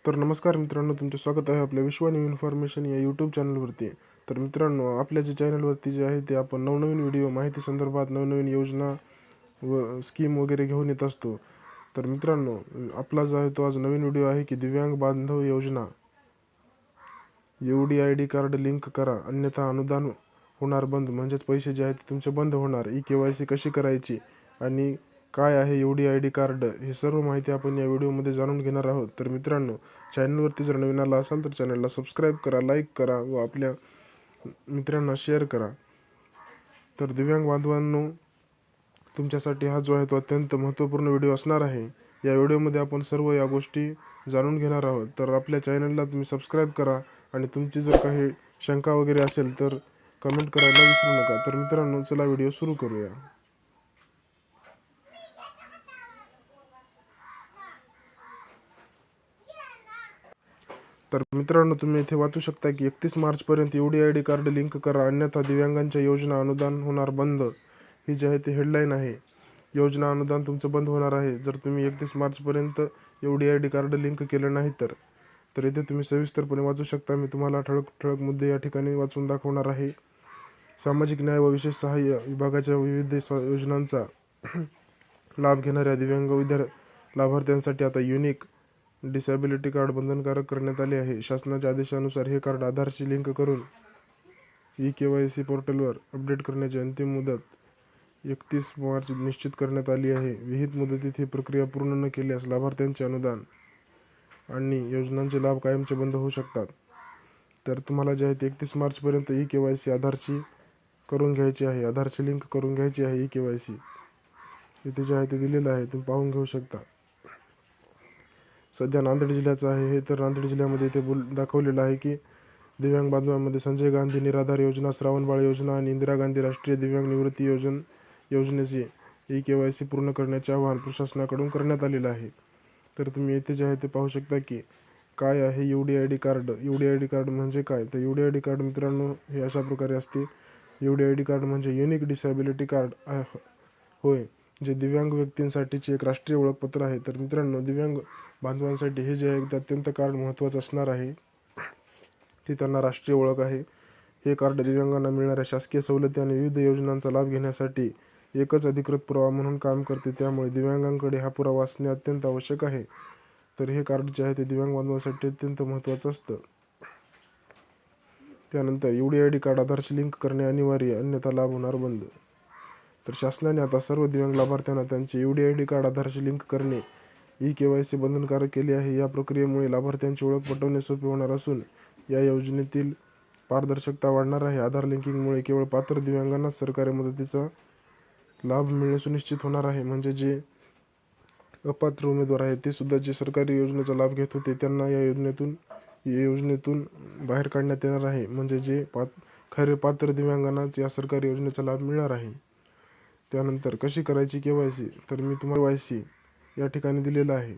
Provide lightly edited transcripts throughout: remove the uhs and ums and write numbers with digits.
तर नमस्कार मित्रांनो, तुमचे स्वागत आहे आपल्या विश्व न्यू इन्फॉर्मेशन या यूट्यूब चॅनलवरती. तर मित्रांनो, आपल्या जे चॅनलवरती जे आहे ते आपण नवनवीन व्हिडिओ माहिती संदर्भात नवनवीन योजना व स्कीम वगैरे घेऊन येत असतो. तर मित्रांनो, आपला जो आहे तो आज नवीन व्हिडिओ आहे की दिव्यांग बांधव योजना. UDID कार्ड लिंक करा, अन्यथा अनुदान होणार बंद. म्हणजेच पैसे जे आहेत ते तुमचे बंद होणार. KYC कशी करायची आणि काय आहे UDID कार्ड, हे सर्व माहिती आपण या व्हिडिओमध्ये जाणून घेणार आहोत. तर मित्रांनो, चॅनलवरती जर नवीन आला असाल तर चॅनलला सबस्क्राईब करा, लाईक करा व आपल्या मित्रांना शेअर करा. तर दिव्यांग बांधवांनो, तुमच्यासाठी हा जो आहे तो अत्यंत महत्त्वपूर्ण व्हिडिओ असणार आहे. या व्हिडिओमध्ये आपण सर्व या गोष्टी जाणून घेणार आहोत. तर आपल्या चॅनलला तुम्ही सबस्क्राईब करा आणि तुमची जर काही शंका वगैरे असेल तर कमेंट करायला विसरू नका. तर मित्रांनो, चला व्हिडिओ सुरू करूया. तर मित्रांनो, तुम्ही इथे वाचू शकता की 31 मार्चपर्यंत UDID कार्ड लिंक करा, अन्यथा दिव्यांगांच्या योजना अनुदान होणार बंद. ही जी आहे ती हेडलाईन आहे. योजना अनुदान तुमचं बंद होणार आहे जर तुम्ही 31 मार्चपर्यंत UDID कार्ड लिंक केलं नाही तर. तर इथे तुम्ही सविस्तरपणे वाचू शकता. मी तुम्हाला ठळक ठळक मुद्दे या ठिकाणी वाचून दाखवणार आहे. सामाजिक न्याय व विशेष सहाय्य विभागाच्या विविध योजनांचा लाभ घेणाऱ्या दिव्यांग लाभार्थ्यांसाठी आता युनिक डिसॅबिलिटी कार्ड बंधनकारक करण्यात आले आहे. शासनाच्या आदेशानुसार हे कार्ड आधारशी लिंक करून KYC पोर्टलवर अपडेट करण्याची अंतिम मुदत 31 मार्च निश्चित करण्यात आली आहे. विहित मुदतीत ही प्रक्रिया पूर्ण न केल्यास लाभार्थ्यांचे अनुदान आणि योजनांचे लाभ कायमचे बंद होऊ शकतात. तर तुम्हाला जे आहे ते 31 मार्चपर्यंत KYC आधारशी करून घ्यायची आहे, आधारशी लिंक करून घ्यायची आहे KYC. इथे जे आहे ते दिलेलं आहे, तुम्ही पाहून घेऊ शकता. सध्या नांदेड जिल्ह्याचं आहे हे. तर नांदेड जिल्ह्यामध्ये इथे दाखवलेलं आहे की दिव्यांग बांधवांमध्ये संजय गांधी निराधार योजना, श्रावणबाळ योजना आणि इंदिरा गांधी राष्ट्रीय दिव्यांग निवृत्ती योजनेचे KYC पूर्ण करण्याचे आवाहन प्रशासनाकडून करण्यात आलेलं आहे. तर तुम्ही येथे जे आहे ते पाहू शकता की काय आहे UDID कार्ड. UDID कार्ड म्हणजे काय? तर UDID कार्ड मित्रांनो हे अशा प्रकारे असते. UDID कार्ड म्हणजे युनिक डिसॅबिलिटी कार्ड होय, जे दिव्यांग व्यक्तींसाठीचे एक राष्ट्रीय ओळखपत्र आहे. तर मित्रांनो, दिव्यांग बांधवांसाठी हे जे आहे ते अत्यंत कार्ड महत्त्वाचं असणार आहे. ती त्यांना राष्ट्रीय ओळख आहे. हे कार्ड दिव्यांगांना मिळणाऱ्या शासकीय सवलती आणि विविध योजनांचा लाभ घेण्यासाठी एकच अधिकृत पुरावा म्हणून काम करते. त्यामुळे दिव्यांगांकडे हा पुरावा असणे अत्यंत आवश्यक आहे. तर हे कार्ड जे आहे ते दिव्यांग बांधवांसाठी अत्यंत महत्त्वाचं असतं. त्यानंतर UDID कार्ड आधारशी लिंक करणे अनिवार्य, अन्यथा लाभ होणार बंद. तर शासनाने आता सर्व दिव्यांग लाभार्थ्यांना त्यांचे UDID कार्ड आधारशी लिंक करणे KYC बंधनकारक केले आहे. या प्रक्रियेमुळे लाभार्थ्यांची ओळख पटवणे सोपे होणार असून या योजनेतील पारदर्शकता वाढणार आहे. आधार लिंकिंगमुळे केवळ पात्र दिव्यांगांनाच सरकारी मदतीचा लाभ मिळणे सुनिश्चित होणार आहे. म्हणजे जे अपात्र उमेदवार आहेत ते सुद्धा जे सरकारी योजनेचा लाभ घेत होते त्यांना या योजनेतून बाहेर काढण्यात येणार आहे. म्हणजे जे खरे पात्र दिव्यांगांनाच या सरकारी योजनेचा लाभ मिळणार आहे. त्यानंतर कशी करायची KYC, तर मी तुम्हाला KYC या ठिकाणी दिलेलं आहे.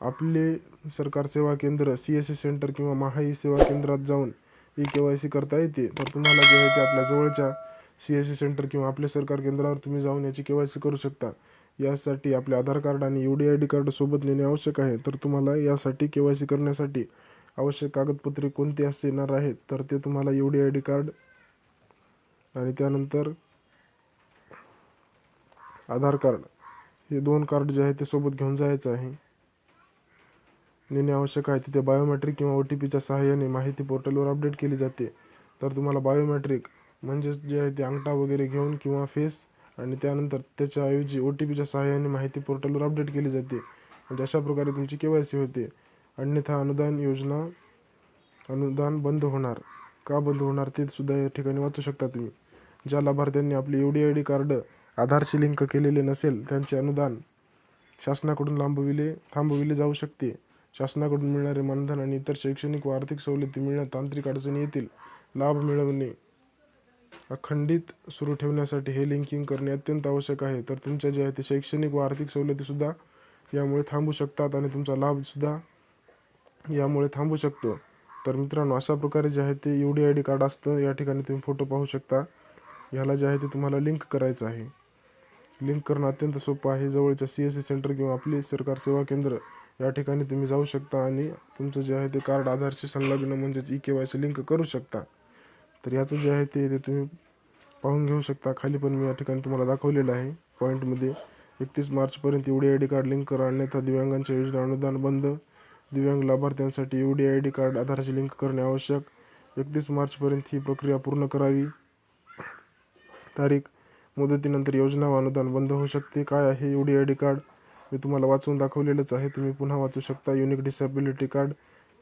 आपले सरकार सेवा केंद्र, CSC सेंटर किंवा महाई सेवा केंद्रात जाऊन KYC करता येते. तर तुम्हाला जे आहे ते आपल्या जवळच्या CSC सेंटर किंवा आपल्या सरकार केंद्रावर तुम्ही जाऊन याची KYC करू शकता. यासाठी आपले आधार कार्ड आणि UDID कार्ड सोबत नेणे आवश्यक आहे. तर तुम्हाला यासाठी KYC करण्यासाठी आवश्यक कागदपत्रे कोणती असणार आहेत, तर ते तुम्हाला UDID कार्ड आणि त्यानंतर आधार कार्ड, हे 2 कार्ड जे आहे ते सोबत घेऊन जायचं आहे, नेणे आवश्यक आहे. तिथे बायोमेट्रिक किंवा OTPच्या सहाय्याने माहिती पोर्टलवर अपडेट केली जाते. तर तुम्हाला बायोमेट्रिक म्हणजे जे आहे ते अंगठा वगैरे घेऊन किंवा फेस आणि त्यानंतर त्याच्याऐवजी OTPच्या सहाय्याने माहिती पोर्टलवर अपडेट केली जाते. म्हणजे अशा प्रकारे तुमची KYC होते. अन्यथा अनुदान बंद होणार. का बंद होणार ते सुद्धा या ठिकाणी वाचू शकता तुम्ही. ज्या लाभार्थ्यांनी आपले UDID कार्ड आधारशी लिंक केलेले नसेल त्यांचे अनुदान शासनाकडून थांबविले जाऊ शकते. शासनाकडून मिळणारे मानधन आणि इतर शैक्षणिक व आर्थिक सवलती मिळण्यात तांत्रिक अडचणी येतील. लाभ मिळवणे अखंडित सुरू ठेवण्यासाठी हे लिंकिंग करणे अत्यंत आवश्यक आहे. तर तुमच्या जे आहे ते शैक्षणिक व आर्थिक सवलतीसुद्धा यामुळे थांबू शकतात आणि तुमचा लाभसुद्धा यामुळे थांबू शकतो. तर मित्रांनो, अशा प्रकारे जे आहे ते UDID कार्ड असतं. या ठिकाणी तुम्ही फोटो पाहू शकता. ह्याला जे आहे ते तुम्हाला लिंक करायचं आहे. लिंक करणं अत्यंत सोपं आहे. जवळच्या CSC सेंटर किंवा आपले सरकार सेवा केंद्र या ठिकाणी तुम्ही जाऊ शकता आणि तुमचं जे आहे ते कार्ड आधारशी संलग्न म्हणजेच eKYC लिंक करू शकता. तर याचं जे आहे ते तुम्ही पाहून घेऊ शकता. खाली पण मी या ठिकाणी तुम्हाला दाखवलेलं आहे पॉईंटमध्ये. 31 मार्चपर्यंत UDID कार्ड लिंक करा, अन्यथा दिव्यांगांच्या योजना अनुदान बंद. दिव्यांग लाभार्थ्यांसाठी UDID कार्ड आधारशी लिंक करणे आवश्यक. 31 मार्चपर्यंत ही प्रक्रिया पूर्ण करावी. तारीख मुदतीनंतर योजना व अनुदान बंद होऊ शकते. काय आहे UDID कार्ड? मी तुम्हाला वाचून दाखवलेलंच आहे, तुम्ही पुन्हा वाचू शकता. युनिक डिसेबिलिटी कार्ड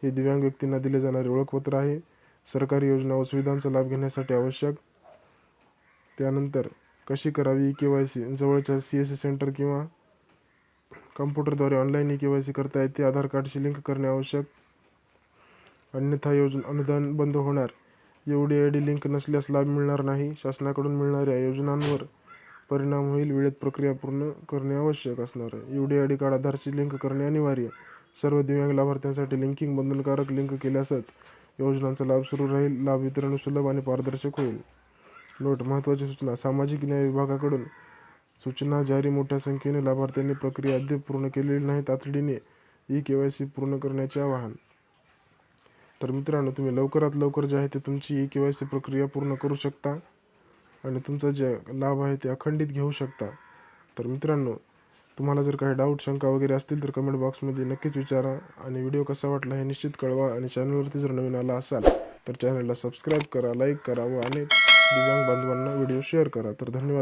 हे दिव्यांग व्यक्तींना दिले जाणारे ओळखपत्र आहे. सरकारी योजना व सुविधांचा लाभ घेण्यासाठी आवश्यक. त्यानंतर कशी करावी eKYC? जवळच्या CSC सेंटर किंवा कम्प्युटरद्वारे ऑनलाईन eKYC करता येते. आधार कार्डशी लिंक करणे आवश्यक, अन्यथा योजना अनुदान बंद होणार. UDID लिंक नसल्यास लाभ मिळणार नाही. शासनाकडून मिळणाऱ्या योजनांवर परिणाम होईल. वेळेत प्रक्रिया पूर्ण करणे आवश्यक असणार आहे. UDID कार्ड आधारशी लिंक करणे अनिवार्य. सर्व दिव्यांग लाभार्थ्यांसाठी लिंकिंग बंधनकारक. लिंक केल्यासच योजनांचा लाभ सुरू राहील. लाभ वितरण सुलभ आणि पारदर्शक होईल. नोट: महत्त्वाची सूचना. सामाजिक न्याय विभागाकडून सूचना जारी. मोठ्या संख्येने लाभार्थ्यांनी प्रक्रिया अद्याप पूर्ण केलेली नाही. तातडीने eKYC पूर्ण करण्याचे आवाहन. तर मित्रांनो, तुम्ही लवकरात लवकर जे आहे ते तुमची eKYC प्रक्रिया पूर्ण करू शकता आणि तुमचा जे लाभ आहे ते अखंडित घेऊ शकता. तर मित्रांनो, तुम्हाला जर काही डाऊट शंका वगैरे असतील तर कमेंट बॉक्समध्ये नक्कीच विचारा आणि व्हिडिओ कसा वाटला हे निश्चित कळवा. आणि चॅनलवरती जर नवीन आला असाल तर चॅनलला सबस्क्राईब करा, लाईक करा व अनेक दिव्यांग बांधवांना व्हिडिओ शेअर करा. तर धन्यवाद.